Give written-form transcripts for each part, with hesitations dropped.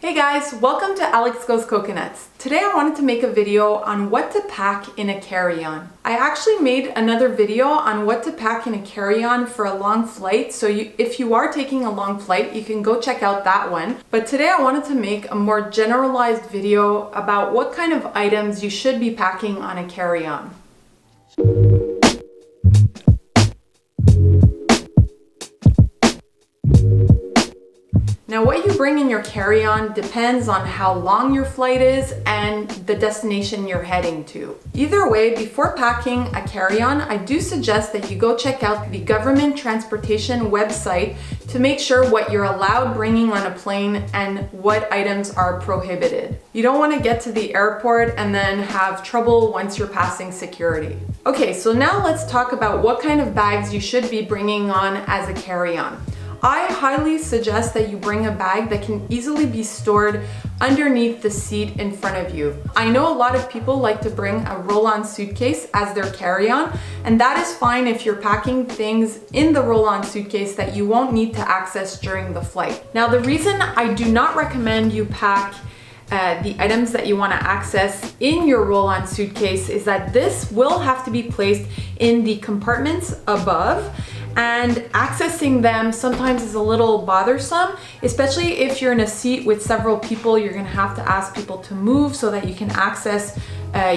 Hey guys, welcome to Alex Goes Coconuts. Today I wanted to make a video on what to pack in a carry-on. I actually made another video on what to pack in a carry-on for a long flight, so if you are taking a long flight, you can go check out that one. But today I wanted to make a more generalized video about what kind of items you should be packing on a carry-on. Now, what you bring in your carry-on depends on how long your flight is and the destination you're heading to. Either way, before packing a carry-on, I do suggest that you go check out the government transportation website to make sure what you're allowed bringing on a plane and what items are prohibited. You don't want to get to the airport and then have trouble once you're passing security. Okay, so now let's talk about what kind of bags you should be bringing on as a carry-on. I highly suggest that you bring a bag that can easily be stored underneath the seat in front of you. I know a lot of people like to bring a roll-on suitcase as their carry-on, and that is fine if you're packing things in the roll-on suitcase that you won't need to access during the flight. Now, the reason I do not recommend you pack the items that you want to access in your roll-on suitcase is that this will have to be placed in the compartments above, and accessing them sometimes is a little bothersome, especially if you're in a seat with several people. You're gonna have to ask people to move so that you can access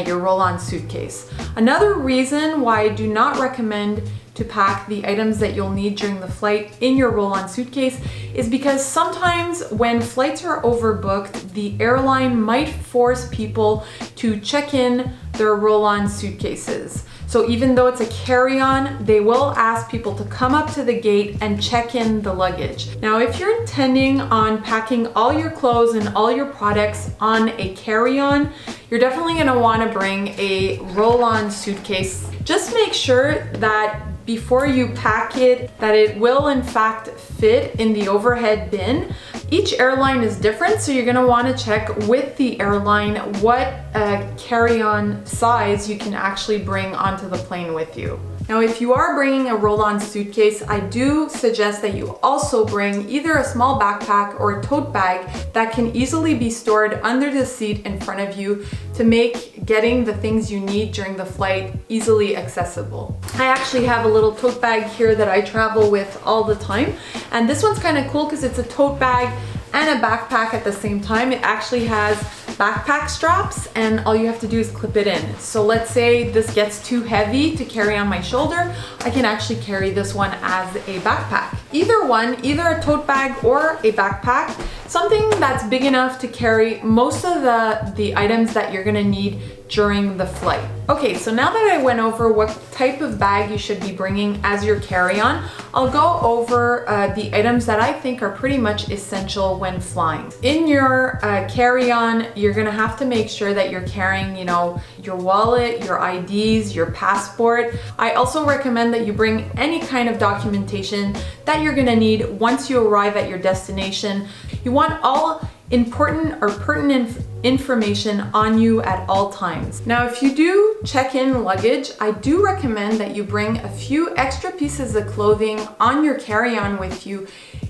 your roll-on suitcase. Another reason why I do not recommend to pack the items that you'll need during the flight in your roll-on suitcase is because sometimes when flights are overbooked, the airline might force people to check in their roll-on suitcases. So even though it's a carry-on, they will ask people to come up to the gate and check in the luggage. Now, if you're intending on packing all your clothes and all your products on a carry-on, you're definitely gonna wanna bring a roll-on suitcase. Just make sure that before you pack it, that it will in fact fit in the overhead bin. Each airline is different, so you're gonna wanna check with the airline what carry-on size you can actually bring onto the plane with you. Now, if you are bringing a roll-on suitcase, I do suggest that you also bring either a small backpack or a tote bag that can easily be stored under the seat in front of you to make getting the things you need during the flight easily accessible. I actually have a little tote bag here that I travel with all the time, and this one's kind of cool because it's a tote bag and a backpack at the same time. It actually has backpack straps, and all you have to do is clip it in. So let's say this gets too heavy to carry on my shoulder, I can actually carry this one as a backpack. Either one, either a tote bag or a backpack, something that's big enough to carry most of the items that you're gonna need during the flight. Okay, so now that I went over what type of bag you should be bringing as your carry-on, I'll go over the items that I think are pretty much essential when flying. In your carry-on, you're gonna have to make sure that you're carrying, your wallet, your IDs, your passport. I also recommend that you bring any kind of documentation that you're gonna need once you arrive at your destination. You want all important or pertinent information on you at all times. Now, if you do check in luggage, I do recommend that you bring a few extra pieces of clothing on your carry-on with you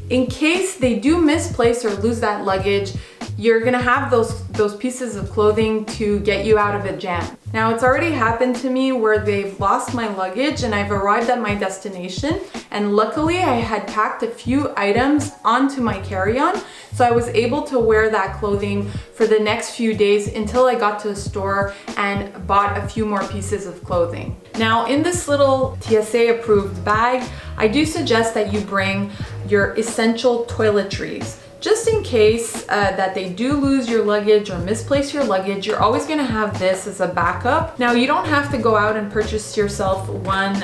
in case they do misplace or lose that luggage. You're gonna have those pieces of clothing to get you out of a jam. Now, it's already happened to me where they've lost my luggage and I've arrived at my destination, and luckily I had packed a few items onto my carry-on, so I was able to wear that clothing for the next few days until I got to the store and bought a few more pieces of clothing. Now, in this little TSA approved bag, I do suggest that you bring your essential toiletries. Just in case that they do lose your luggage or misplace your luggage, you're always gonna have this as a backup. Now, you don't have to go out and purchase yourself one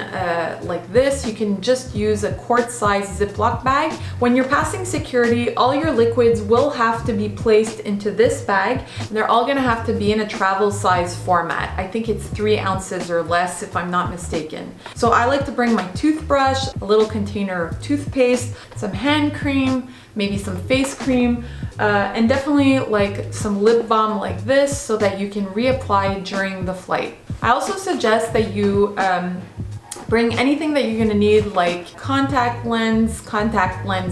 like this. You can just use a quart-sized Ziploc bag. When you're passing security, all your liquids will have to be placed into this bag, and they're all gonna have to be in a travel size format. I think it's 3 ounces or less, if I'm not mistaken. So I like to bring my toothbrush, a little container of toothpaste, some hand cream, maybe some face cream, and definitely like some lip balm like this so that you can reapply during the flight. I also suggest that you Bring anything that you're gonna need, like contact lens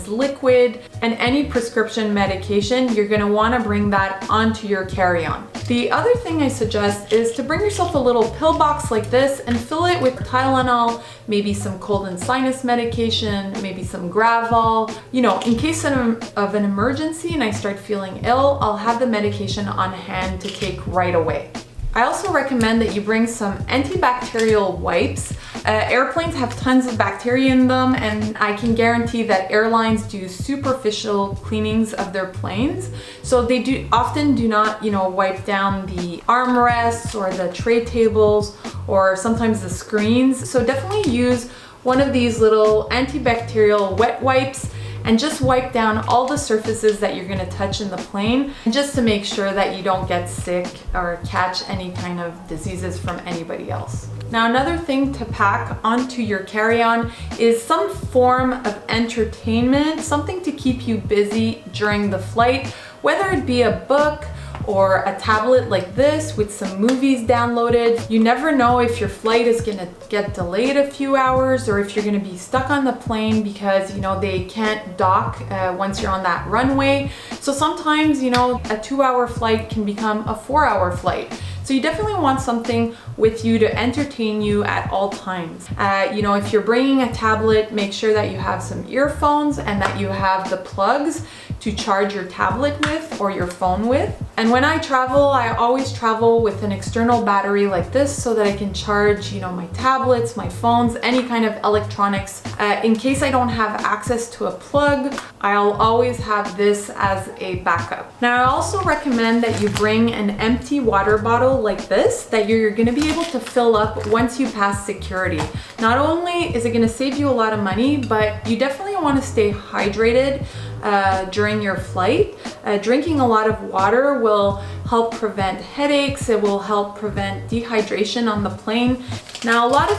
liquid, and any prescription medication. You're gonna wanna bring that onto your carry-on. The other thing I suggest is to bring yourself a little pill box like this and fill it with Tylenol, maybe some cold and sinus medication, maybe some Gravol. You know, in case of an emergency and I start feeling ill, I'll have the medication on hand to take right away. I also recommend that you bring some antibacterial wipes. Airplanes have tons of bacteria in them, and I can guarantee that airlines do superficial cleanings of their planes. So they often do not, wipe down the armrests or the tray tables or sometimes the screens. So definitely use one of these little antibacterial wet wipes and just wipe down all the surfaces that you're gonna touch in the plane, just to make sure that you don't get sick or catch any kind of diseases from anybody else. Now, another thing to pack onto your carry-on is some form of entertainment, something to keep you busy during the flight, whether it be a book or a tablet like this with some movies downloaded. You never know if your flight is gonna get delayed a few hours or if you're gonna be stuck on the plane because they can't dock once you're on that runway. So sometimes a 2-hour flight can become a 4-hour flight. So you definitely want something with you to entertain you at all times. If you're bringing a tablet, make sure that you have some earphones and that you have the plugs to charge your tablet with or your phone with. And when I travel, I always travel with an external battery like this so that I can charge, my tablets, my phones, any kind of electronics. In case I don't have access to a plug, I'll always have this as a backup. Now, I also recommend that you bring an empty water bottle like this that you're gonna be able to fill up once you pass security. Not only is it gonna save you a lot of money, but you definitely wanna stay hydrated during your flight. Drinking a lot of water will help prevent headaches. It will help prevent dehydration on the plane. Now, a lot of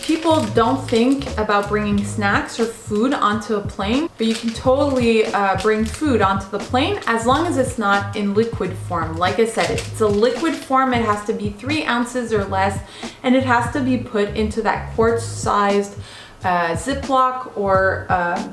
people don't think about bringing snacks or food onto a plane, but you can totally bring food onto the plane as long as it's not in liquid form. Like I said, if it's a liquid form, it has to be 3 ounces or less, and it has to be put into that quart-sized Ziplock or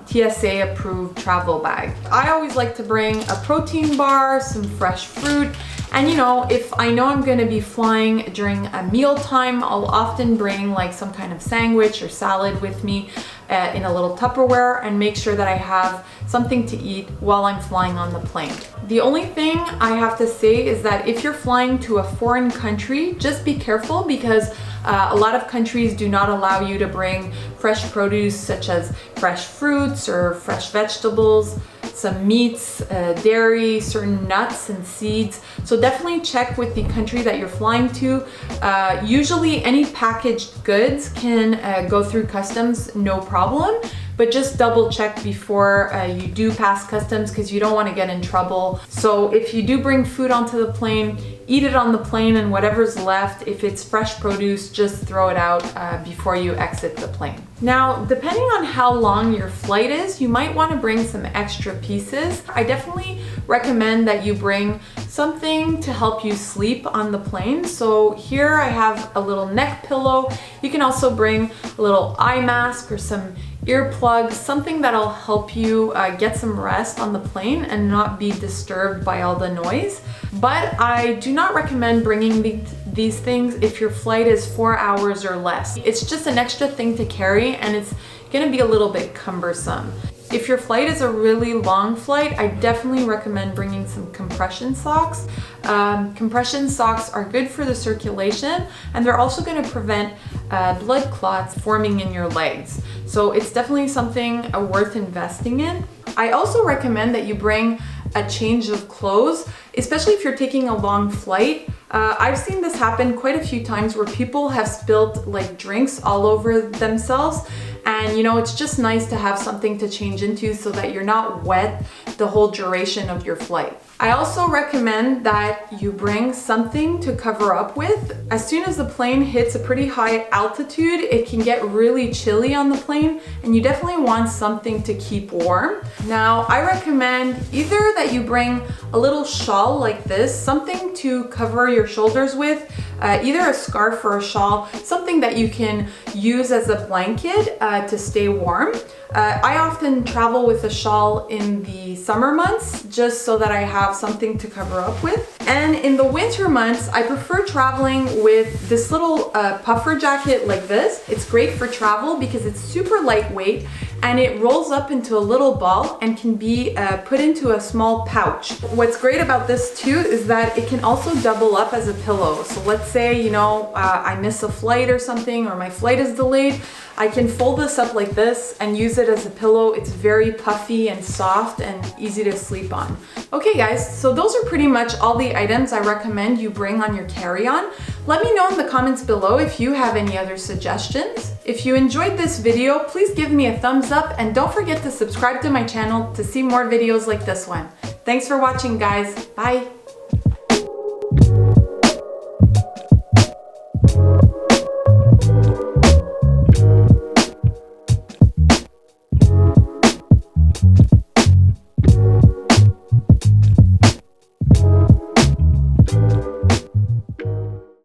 TSA approved travel bag. I always like to bring a protein bar, some fresh fruit, and if I know I'm gonna be flying during a meal time, I'll often bring like some kind of sandwich or salad with me in a little Tupperware and make sure that I have something to eat while I'm flying on the plane. The only thing I have to say is that if you're flying to a foreign country, just be careful because a lot of countries do not allow you to bring fresh produce such as fresh fruits or fresh vegetables, some meats, dairy, certain nuts and seeds. So definitely check with the country that you're flying to. Usually any packaged goods can go through customs, no problem. But just double check before you do pass customs because you don't want to get in trouble. So if you do bring food onto the plane, eat it on the plane, and whatever's left, if it's fresh produce, just throw it out before you exit the plane. Now, depending on how long your flight is, you might want to bring some extra pieces. I definitely recommend that you bring something to help you sleep on the plane. So here I have a little neck pillow. You can also bring a little eye mask or some earplugs, something that'll help you get some rest on the plane and not be disturbed by all the noise. But I do not recommend bringing these things if your flight is 4 hours or less. It's just an extra thing to carry and it's gonna be a little bit cumbersome. If your flight is a really long flight, I definitely recommend bringing some compression socks. Compression socks are good for the circulation and they're also going to prevent blood clots forming in your legs. So it's definitely something worth investing in. I also recommend that you bring a change of clothes, especially if you're taking a long flight. I've seen this happen quite a few times where people have spilled like drinks all over themselves. And it's just nice to have something to change into so that you're not wet the whole duration of your flight. I also recommend that you bring something to cover up with. As soon as the plane hits a pretty high altitude, it can get really chilly on the plane and you definitely want something to keep warm. Now, I recommend either that you bring a little shawl like this, something to cover your shoulders with, either a scarf or a shawl, something that you can use as a blanket to stay warm. I often travel with a shawl in the summer months just so that I have something to cover up with. And in the winter months, I prefer traveling with this little puffer jacket like this. It's great for travel because it's super lightweight and it rolls up into a little ball and can be put into a small pouch. What's great about this too is that it can also double up as a pillow. So let's say, you know, I miss a flight or something, or my flight is delayed. I can fold this up like this and use it as a pillow. It's very puffy and soft and easy to sleep on. Okay guys, so those are pretty much all the items I recommend you bring on your carry-on. Let me know in the comments below if you have any other suggestions. If you enjoyed this video, please give me a thumbs up and don't forget to subscribe to my channel to see more videos like this one. Thanks for watching guys, bye!